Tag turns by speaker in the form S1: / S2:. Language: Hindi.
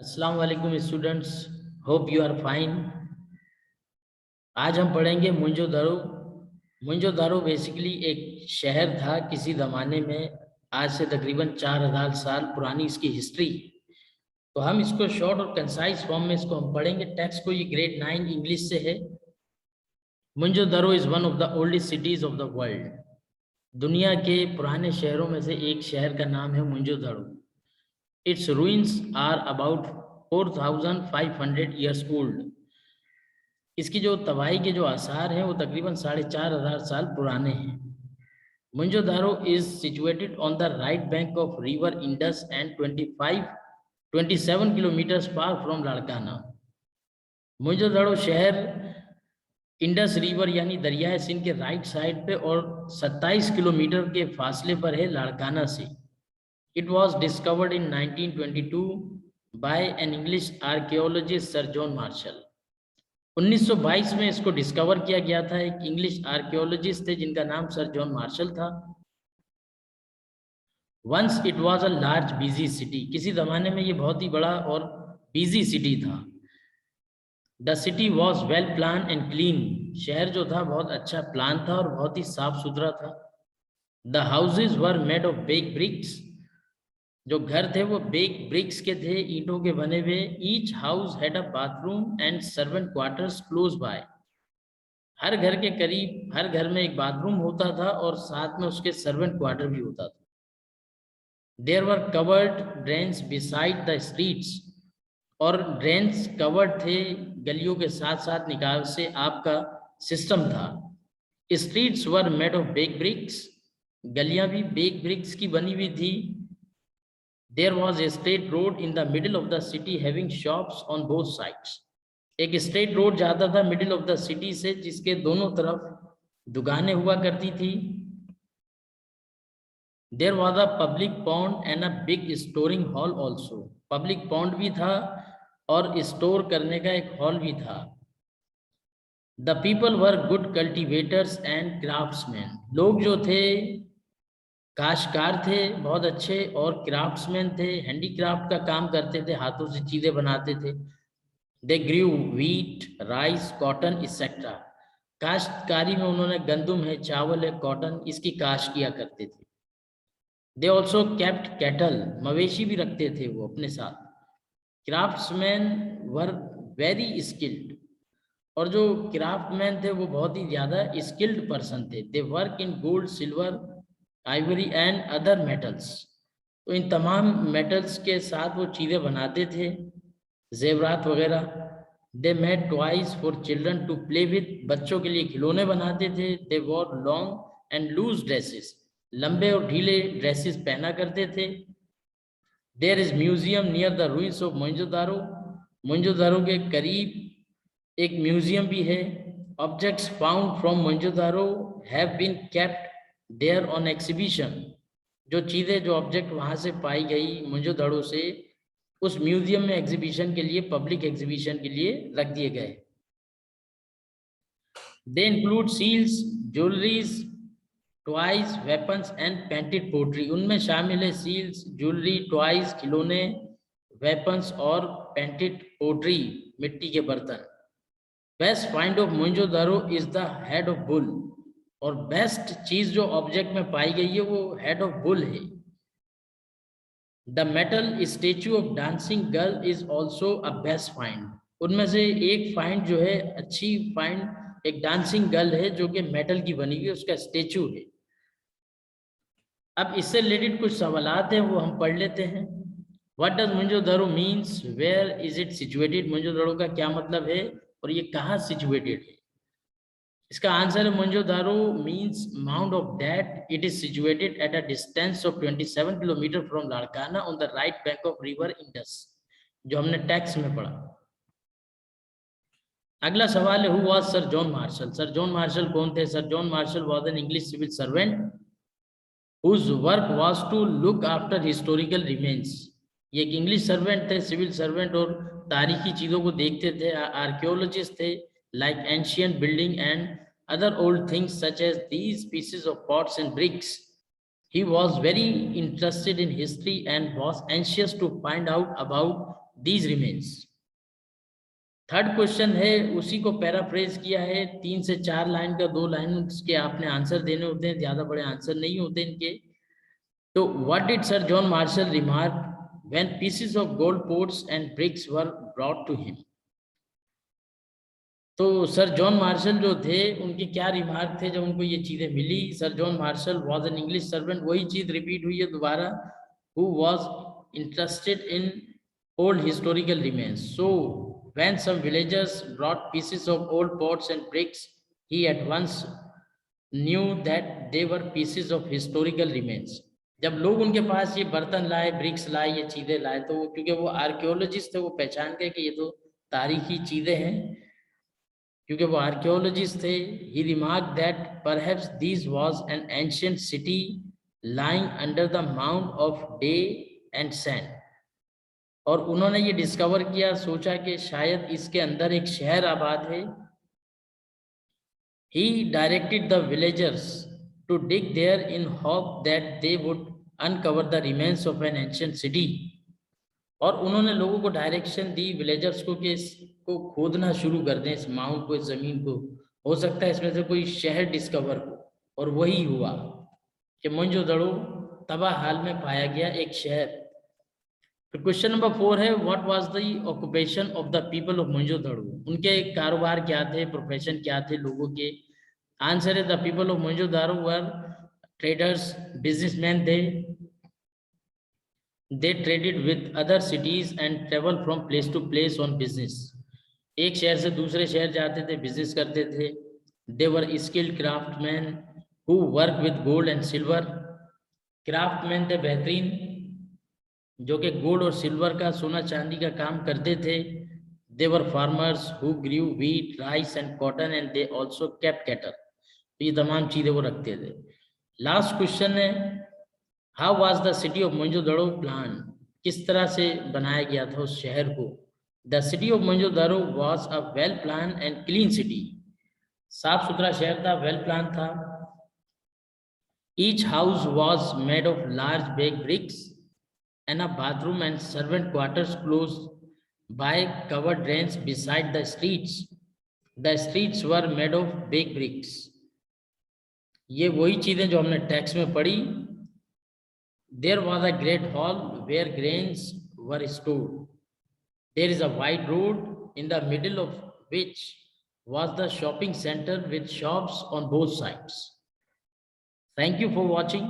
S1: अस्सलाम वालेकुम students, hope you are fine. आज हम पढ़ेंगे मोइंजोदारो। मोइंजोदारो बेसिकली एक शहर था किसी ज़माने में। आज से तकरीबन 4000 साल पुरानी इसकी हिस्ट्री। तो हम इसको शॉर्ट और कंसाइज फॉर्म में इसको हम पढ़ेंगे। टेक्स्ट को ये ग्रेड 9 इंग्लिश से है। Mohenjodaro is one of the oldest cities of the world. दुनिया के पुराने शहरों में से एक शहर का नाम है Mohenjodaro. It's ruins are about 4500 years old. इसकी जो तबाही के जो आसार हैं वो तकरीबन 4500 साल पुराने हैं। Mohenjodaro is situated on the right bank of river Indus and 27 kilometer far from Larkana. Mohenjodaro शहर इंडस रिवर यानी दरियाए सिंध के राइट साइड पे और 27 किलोमीटर के फासले पर है लाड़काना से। It was discovered in 1922 by an English archaeologist sir John Marshall. 1922 में इसको डिस्कवर किया गया था। एक इंग्लिश आर्कियोलॉजिस्ट थे जिनका नाम सर जॉन मार्शल था। Once it was a large busy city. किसी जमाने में ये बहुत ही बड़ा और बिजी सिटी था। The city was well plan and clean. शहर जो था बहुत अच्छा प्लान था और बहुत ही साफ सुथरा था। The houses were made of bake bricks. जो घर थे वो बेक ब्रिक्स के थे, ईंटों के बने हुए। Each house had a bathroom and servant quarters close by. हर घर के करीब हर घर में एक बाथरूम होता था और साथ में उसके सर्वेंट क्वार्टर भी होता था। There were covered drains beside the streets. और ड्रेन्स कवर्ड थे, गलियों के साथ साथ निकाल से आपका सिस्टम था। Streets were made of bake bricks. गलियां भी बेक ब्रिक्स की बनी हुई थी। There was a straight road in the middle of the city having shops on both sides. एक स्ट्रेट रोड जाता था मिडिल ऑफ द सिटी से जिसके दोनों तरफ दुकानें हुआ करती थी। There was a public pond and a big storing hall also. Public pond भी था और स्टोर करने का एक हॉल भी था। The people were good cultivators and craftsmen. लोग जो थे काश्तकार थे बहुत अच्छे और क्राफ्ट्समैन थे, हैंडीक्राफ्ट का काम करते थे, हाथों से चीजें बनाते थे। दे ग्रू व्हीट, राइस, कॉटन एक्सेट्रा। काश्तकारी में उन्होंने गंदुम है, चावल है, कॉटन, इसकी काश्त किया करते थे। They also kept cattle. मवेशी भी रखते थे वो अपने साथ। Craftsman were very skilled. और जो क्राफ्टमैन थे वो बहुत ही ज्यादा स्किल्ड पर्सन थे। They work in gold, silver, Ivory and other metals. तो इन तमाम मेटल्स के साथ वो चीज़ें बनाते थे, जेवरात वगैरह। They made toys for children to play with. बच्चों के लिए खिलौने बनाते थे। They wore long and loose dresses. लंबे और ढीले ड्रेसेस पहना करते थे। There is museum near the ruins of Mohenjodaro. Mohenjodaro के करीब एक म्यूजियम भी है। Objects found from Mohenjodaro have been kept there on exhibition. जो चीज़ें जो ऑब्जेक्ट वहाँ से पाई गई मोइंजोदारो से, उस म्यूजियम में एग्जीबिशन के लिए, पब्लिक एग्जीबिशन के लिए रख दिए गए। They include seals, jewelleries, toys, weapons and painted pottery. उनमें शामिल है सील्स, ज्वेलरी, टॉयज, खिलौने, वेपन्स और पेंटेड पोट्री, मिट्टी के बर्तन। Best find of Mohenjodaro is the head of bull. और बेस्ट चीज जो ऑब्जेक्ट में पाई गई है वो हेड ऑफ बुल है। The metal statue of dancing girl is also a best find. उनमें से एक फाइंड जो है, अच्छी फाइंड, एक डांसिंग गर्ल है जो कि मेटल की बनी हुई है, उसका स्टेच्यू है। अब इससे रिलेटेड कुछ सवालात हैं वो हम पढ़ लेते हैं। What does Mohenjodaro means, where is it situated. Mohenjodaro का क्या मतलब है और ये कहाँ सिचुएटेड है। इसका आंसर है Mohenjodaro means mount of death. It is situated at a distance of 27 kilometre from Larkana on the right bank of river Indus, जो हमने टेक्स्ट में पढ़ा। अगला सवाल है, who was sir John Marshall. Sir John Marshall कौन थे। Sir John Marshall was an English civil servant whose work was to look after historical remains। ये एक इंग्लिश सर्वेंट थे, सिविल सर्वेंट, और तारीखी चीज़ों को देखते थे। आर्कियोलॉजिस्ट थे, like ancient building and other old things such as these pieces of pots and bricks. He was very interested in history and was anxious to find out about these remains. Third question है, उसी को पैराफ्रेज किया है, 3 से 4 लाइन का, 2 लाइन के आपने आंसर देने होते हैं, ज्यादा बड़े आंसर नहीं होते इनके. तो what did sir John Marshall remark when pieces of gold ports and bricks were brought to him? तो सर जॉन मार्शल जो थे उनके क्या रिमार्क थे जब उनको ये चीजें मिली? Sir John Marshall was an English servant, वही चीज रिपीट हुई है दोबारा, who was interested in old historical remains. So when some villagers brought pieces of old pots and bricks, he at once knew that they were pieces of historical remains. जब लोग उनके पास ये बर्तन लाए, ब्रिक्स लाए, ये चीजें लाए, तो क्योंकि वो आर्कियोलॉजिस्ट थे, वो पहचान गए कि ये तो तारीखी चीजें हैं, क्योंकि वो आर्कियोलॉजिस्ट थे. he remarked that perhaps this was an ancient city lying under the mound of day and sand. और उन्होंने ये डिस्कवर किया, सोचा कि शायद इसके अंदर एक शहर आबाद है. He directed the villagers to dig there in hope that they would uncover the remains of an ancient city. और उन्होंने लोगों को डायरेक्शन दी, विलेजर्स को, कि इसको खोदना शुरू कर दें, इस माउंट को, इस जमीन को, हो सकता है इसमें से कोई शहर डिस्कवर हो. और वही हुआ कि मोहनजोदड़ो तबाह हाल में पाया गया एक शहर. क्वेश्चन नंबर 4 है, what was the occupation of the people of Mohenjodaro? उनके कारोबार क्या थे, प्रोफेशन क्या थे लोगों के? आंसर है, the people of Mohenjodaro were traders, businessmen थे. They traded with other cities and travel from place to place on business. एक शहर से दूसरे शहर जाते थे, बिजनेस करते थे. They were skilled craftsman who work with gold and silver. Craftsman थे बेहतरीन, जो कि गोल्ड और सिल्वर का, सोना चांदी का काम करते थे. They were farmers who grew wheat, rice and cotton and they also kept cattle. तो ये तमाम चीजें वो रखते थे. लास्ट क्वेश्चन है, how was the city of Mohenjodaro plan? किस तरह से बनाया गया था उस शहर को? The city of Mohenjodaro was a well plan and clean city. साफ सुथरा शहर था, वेल प्लान था. Each house was made of large baked bricks and a bathroom and servant quarters close by covered drains beside the streets. The streets were made of baked bricks. ये वही चीजें जो हमने टेक्स्ट में पढ़ी. There was a great hall where grains were stored. There is a wide road in the middle of which was the shopping center with shops on both sides. Thank you for watching.